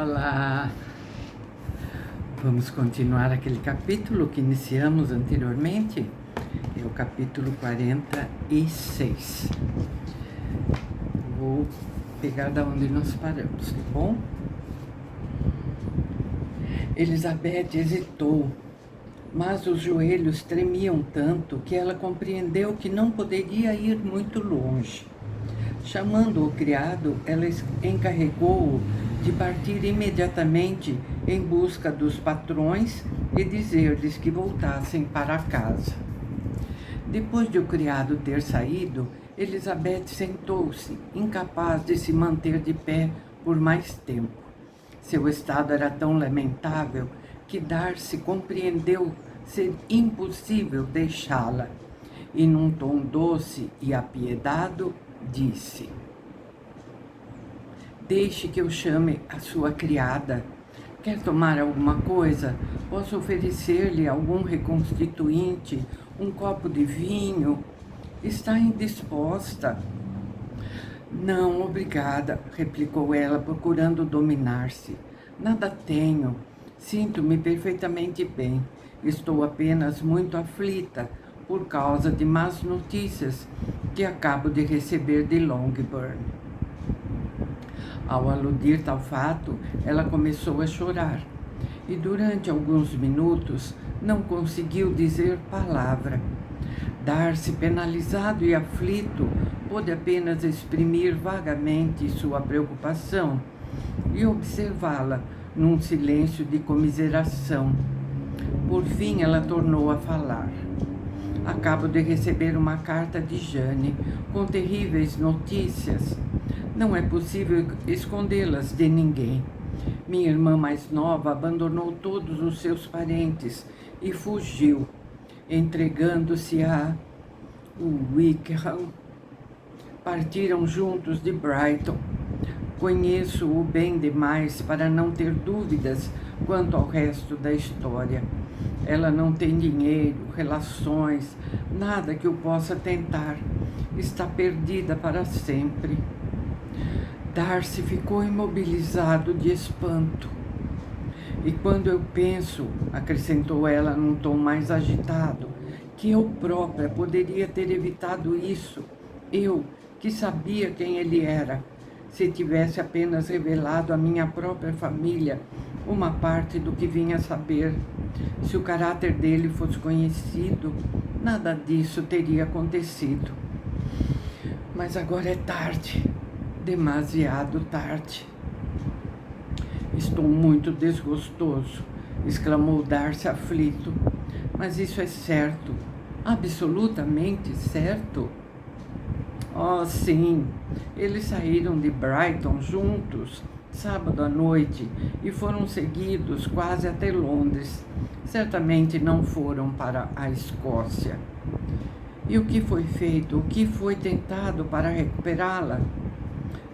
Olá! Vamos continuar aquele capítulo que iniciamos anteriormente, é o capítulo 46. Vou pegar da onde nós paramos, tá bom? Elizabeth hesitou, mas os joelhos tremiam tanto que ela compreendeu que não poderia ir muito longe. Chamando o criado, ela encarregou-o de partir imediatamente em busca dos patrões e dizer-lhes que voltassem para casa. Depois de o criado ter saído, Elizabeth sentou-se, incapaz de se manter de pé por mais tempo. Seu estado era tão lamentável que Darcy compreendeu ser impossível deixá-la, e num tom doce e apiedado, disse: "Deixe que eu chame a sua criada. Quer tomar alguma coisa? Posso oferecer-lhe algum reconstituinte, um copo de vinho? Está indisposta." "Não, obrigada", replicou ela, procurando dominar-se. "Nada tenho. Sinto-me perfeitamente bem. Estou apenas muito aflita por causa de más notícias que acabo de receber de Longbourn." Ao aludir tal fato, ela começou a chorar e durante alguns minutos não conseguiu dizer palavra. Darcy, penalizado e aflito, pôde apenas exprimir vagamente sua preocupação e observá-la num silêncio de comiseração. Por fim, ela tornou a falar. "Acabo de receber uma carta de Jane com terríveis notícias. Não é possível escondê-las de ninguém. Minha irmã mais nova abandonou todos os seus parentes e fugiu, entregando-se a Wickham. Partiram juntos de Brighton. Conheço-o bem demais para não ter dúvidas quanto ao resto da história. Ela não tem dinheiro, relações, nada que o possa tentar. Está perdida para sempre." Darcy ficou imobilizado de espanto. "E quando eu penso", acrescentou ela num tom mais agitado, "que eu própria poderia ter evitado isso, eu que sabia quem ele era, se tivesse apenas revelado à minha própria família uma parte do que vinha a saber. Se o caráter dele fosse conhecido, nada disso teria acontecido. Mas agora é tarde, demasiado tarde." "Estou muito desgostoso", exclamou Darcy aflito. "Mas isso é certo, absolutamente certo?" "Oh, sim, eles saíram de Brighton juntos, sábado à noite, e foram seguidos quase até Londres. Certamente não foram para a Escócia." "E o que foi feito? O que foi tentado para recuperá-la?"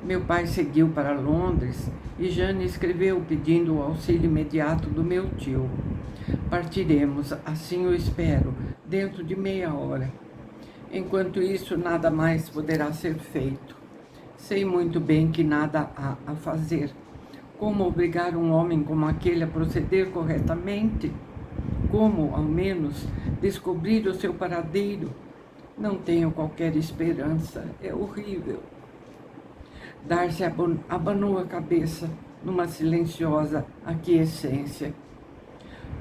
"Meu pai seguiu para Londres e Jane escreveu pedindo o auxílio imediato do meu tio. Partiremos, assim o espero, dentro de meia hora. Enquanto isso, nada mais poderá ser feito. Sei muito bem que nada há a fazer. Como obrigar um homem como aquele a proceder corretamente? Como, ao menos, descobrir o seu paradeiro? Não tenho qualquer esperança. É horrível." Darcy abanou a cabeça numa silenciosa aquiescência.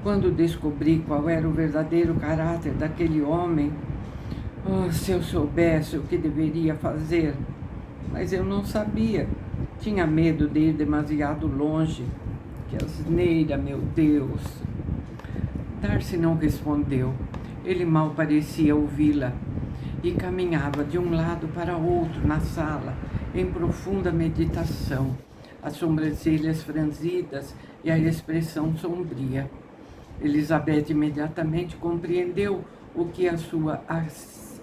"Quando descobri qual era o verdadeiro caráter daquele homem, se eu soubesse o que deveria fazer, mas eu não sabia. Tinha medo de ir demasiado longe. Que asneira, meu Deus." Darcy não respondeu. Ele mal parecia ouvi-la e caminhava de um lado para outro na sala, em profunda meditação, as sobrancelhas franzidas e a expressão sombria. Elizabeth imediatamente compreendeu o que a sua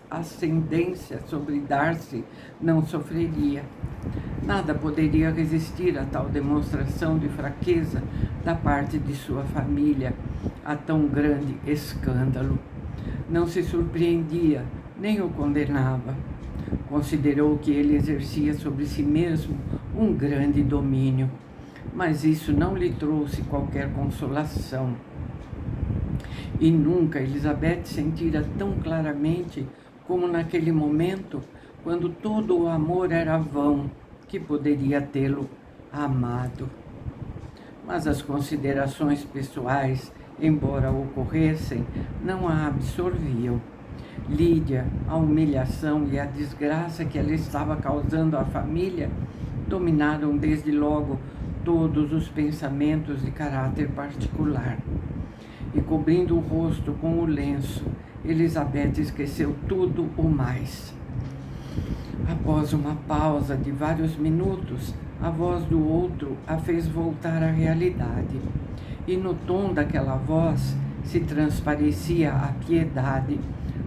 ascendência sobre Darcy não sofreria. Nada poderia resistir a tal demonstração de fraqueza da parte de sua família, a tão grande escândalo. Não se surpreendia, nem o condenava. Considerou que ele exercia sobre si mesmo um grande domínio. mas isso não lhe trouxe qualquer consolação. E nunca Elizabeth sentira tão claramente como naquele momento, quando todo o amor era vão, que poderia tê-lo amado. Mas as considerações pessoais, embora ocorressem, não a absorviam. Lídia, a humilhação e a desgraça que ela estava causando à família dominaram desde logo todos os pensamentos de caráter particular. E cobrindo o rosto com o lenço, Elizabeth esqueceu tudo o mais. Após uma pausa de vários minutos, a voz do outro a fez voltar à realidade. E no tom daquela voz se transparecia a piedade.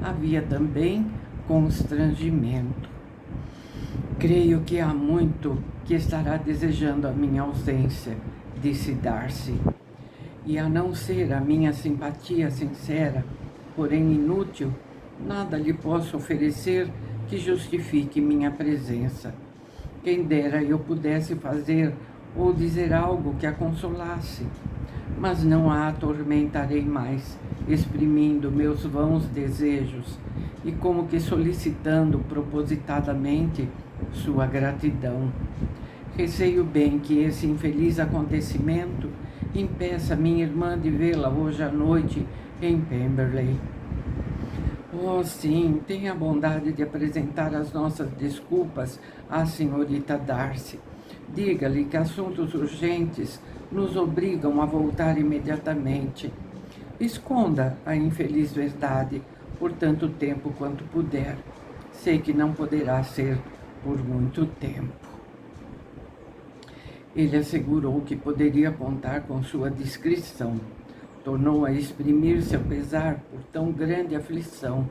Havia também constrangimento. Creio que há muito que estará desejando a minha ausência, disse Darcy. E a não ser a minha simpatia sincera, porém inútil, nada lhe posso oferecer que justifique minha presença. Quem dera eu pudesse fazer ou dizer algo que a consolasse, mas não a atormentarei mais, exprimindo meus vãos desejos e como que solicitando propositadamente sua gratidão. Receio bem que esse infeliz acontecimento impeça minha irmã de vê-la hoje à noite em Pemberley. Oh, sim, tenha a bondade de apresentar as nossas desculpas à senhorita Darcy. Diga-lhe que assuntos urgentes nos obrigam a voltar imediatamente. Esconda a infeliz verdade por tanto tempo quanto puder. Sei que não poderá ser por muito tempo. Ele assegurou que poderia contar com sua discrição. Tornou a exprimir seu pesar por tão grande aflição.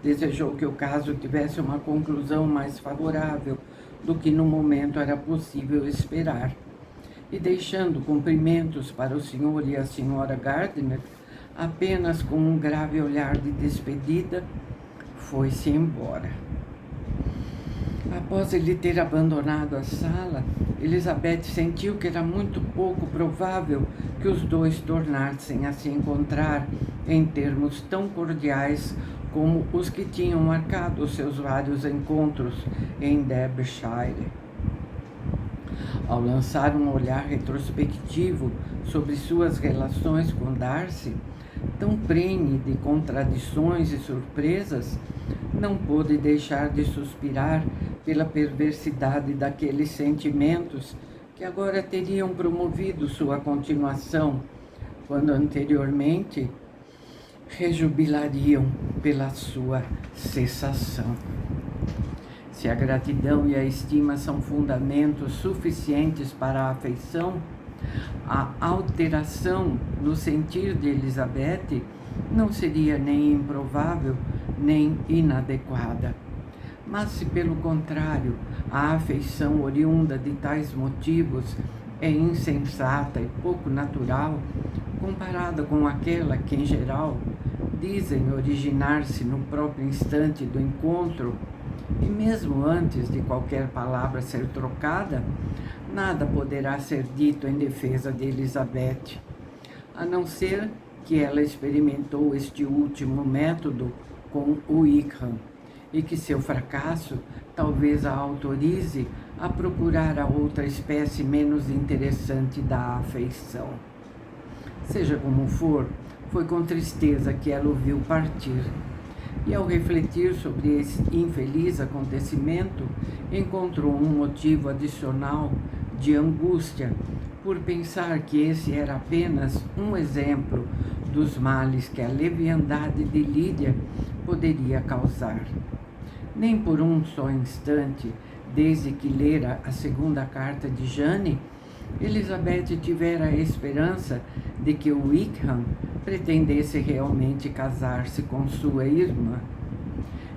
Desejou que o caso tivesse uma conclusão mais favorável do que no momento era possível esperar. E deixando cumprimentos para o senhor e a senhora Gardiner, apenas com um grave olhar de despedida, foi-se embora. Após ele ter abandonado a sala, Elizabeth sentiu que era muito pouco provável que os dois tornassem a se encontrar em termos tão cordiais como os que tinham marcado os seus vários encontros em Derbyshire. Ao lançar um olhar retrospectivo sobre suas relações com Darcy, tão prenhe de contradições e surpresas, não pôde deixar de suspirar pela perversidade daqueles sentimentos que agora teriam promovido sua continuação, quando anteriormente rejubilariam pela sua cessação. Se a gratidão e a estima são fundamentos suficientes para a afeição, a alteração no sentir de Elizabeth não seria nem improvável, nem inadequada. Mas se, pelo contrário, a afeição oriunda de tais motivos é insensata e pouco natural, comparada com aquela que, em geral, dizem originar-se no próprio instante do encontro, e mesmo antes de qualquer palavra ser trocada, nada poderá ser dito em defesa de Elizabeth, a não ser que ela experimentou este último método com o Wickham, e que seu fracasso talvez a autorize a procurar a outra espécie menos interessante da afeição. Seja como for, foi com tristeza que ela o viu partir. E ao refletir sobre esse infeliz acontecimento, encontrou um motivo adicional de angústia por pensar que esse era apenas um exemplo dos males que a leviandade de Lídia poderia causar. Nem por um só instante, desde que lera a segunda carta de Jane, Elizabeth tivera a esperança de que o Wickham pretendesse realmente casar-se com sua irmã.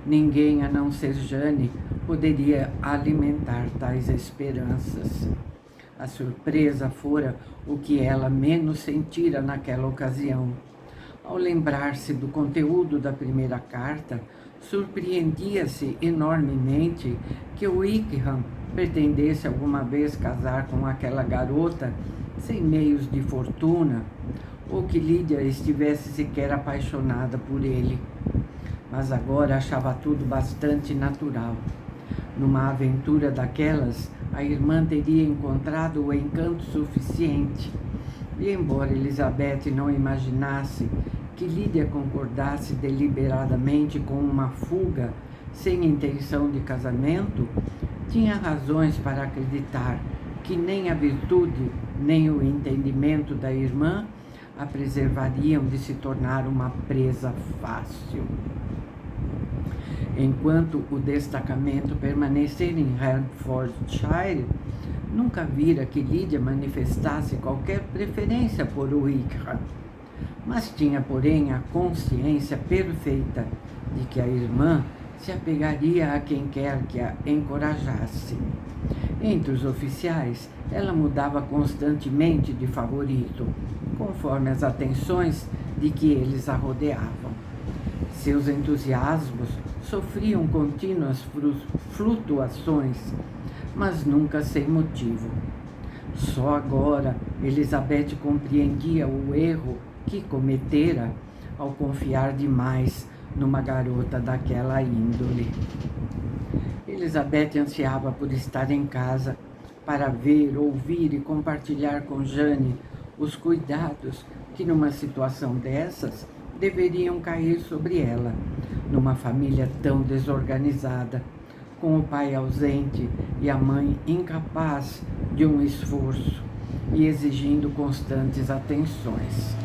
Ninguém, a não ser Jane, poderia alimentar tais esperanças. A surpresa fora o que ela menos sentira naquela ocasião. Ao lembrar-se do conteúdo da primeira carta, surpreendia-se enormemente que o Wickham pretendesse alguma vez casar com aquela garota sem meios de fortuna, ou que Lídia estivesse sequer apaixonada por ele. Mas agora achava tudo bastante natural. Numa aventura daquelas, a irmã teria encontrado o encanto suficiente. E embora Elizabeth não imaginasse que Lídia concordasse deliberadamente com uma fuga sem intenção de casamento, tinha razões para acreditar que nem a virtude nem o entendimento da irmã a preservariam de se tornar uma presa fácil. Enquanto o destacamento permanecer em Hertfordshire, nunca vira que Lídia manifestasse qualquer preferência por Wickham, mas tinha, porém, a consciência perfeita de que a irmã se apegaria a quem quer que a encorajasse. Entre os oficiais, ela mudava constantemente de favorito, conforme as atenções de que eles a rodeavam. Seus entusiasmos sofriam contínuas flutuações, mas nunca sem motivo. Só agora Elizabeth compreendia o erro que cometera ao confiar demais numa garota daquela índole. Elizabeth ansiava por estar em casa para ver, ouvir e compartilhar com Jane os cuidados que numa situação dessas deveriam cair sobre ela, numa família tão desorganizada, com o pai ausente e a mãe incapaz de um esforço e exigindo constantes atenções.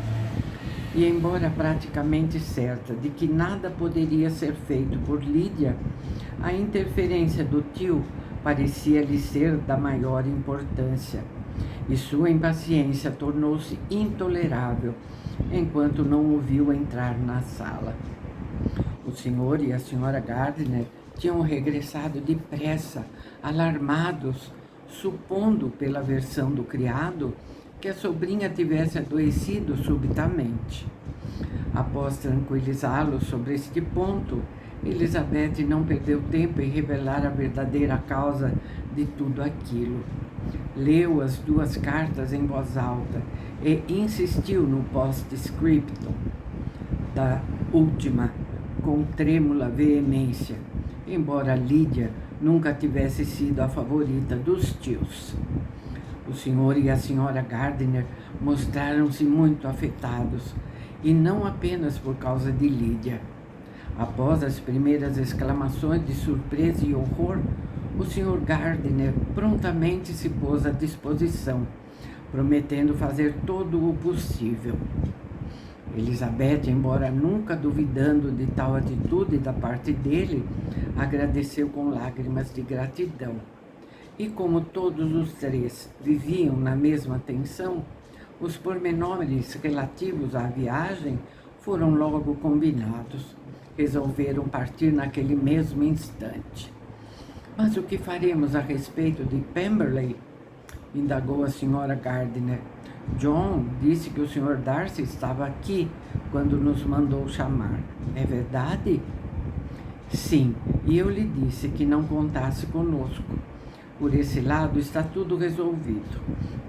E embora praticamente certa de que nada poderia ser feito por Lídia, a interferência do tio parecia-lhe ser da maior importância, e sua impaciência tornou-se intolerável enquanto não o viu entrar na sala. O senhor e a senhora Gardiner tinham regressado depressa, alarmados, supondo pela versão do criado que a sobrinha tivesse adoecido subitamente. Após tranquilizá-lo sobre este ponto, Elizabeth não perdeu tempo em revelar a verdadeira causa de tudo aquilo. Leu as 2 cartas em voz alta e insistiu no post-scriptum da última com trêmula veemência, embora Lídia nunca tivesse sido a favorita dos tios. O senhor e a senhora Gardiner mostraram-se muito afetados, e não apenas por causa de Lídia. Após as primeiras exclamações de surpresa e horror, o Sr. Gardiner prontamente se pôs à disposição, prometendo fazer todo o possível. Elizabeth, embora nunca duvidando de tal atitude da parte dele, agradeceu com lágrimas de gratidão. E como todos os 3 viviam na mesma tensão, os pormenores relativos à viagem foram logo combinados. Resolveram partir naquele mesmo instante. Mas o que faremos a respeito de Pemberley? Indagou a senhora Gardiner. John disse que o Sr. Darcy estava aqui quando nos mandou chamar. É verdade? Sim, e eu lhe disse que não contasse conosco. Por esse lado está tudo resolvido.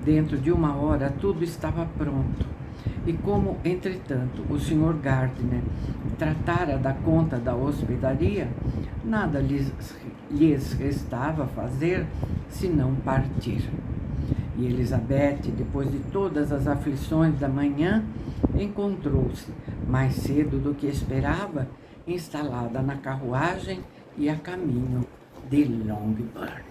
Dentro de 1 hora tudo estava pronto. E como, entretanto, o Sr. Gardiner tratara da conta da hospedaria, nada lhes restava fazer senão partir. E Elizabeth, depois de todas as aflições da manhã, encontrou-se, mais cedo do que esperava, instalada na carruagem e a caminho de Longbourn.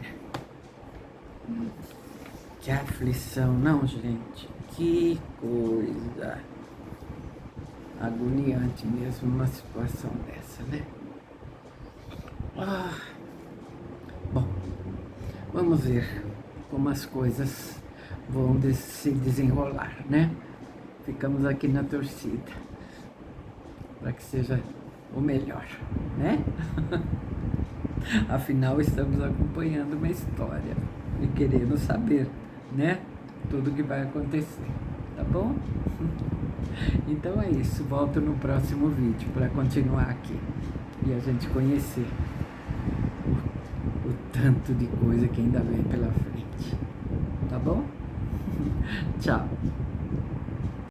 Que aflição, não, gente? Que coisa agoniante mesmo uma situação dessa, né? Bom, vamos ver como as coisas vão se desenrolar, né? Ficamos aqui na torcida para que seja o melhor, né? Afinal, estamos acompanhando uma história e querendo saber, né? Tudo que vai acontecer, tá bom? Então é isso, volto no próximo vídeo para continuar aqui. e a gente conhecer o tanto de coisa que ainda vem pela frente. Tá bom? Tchau.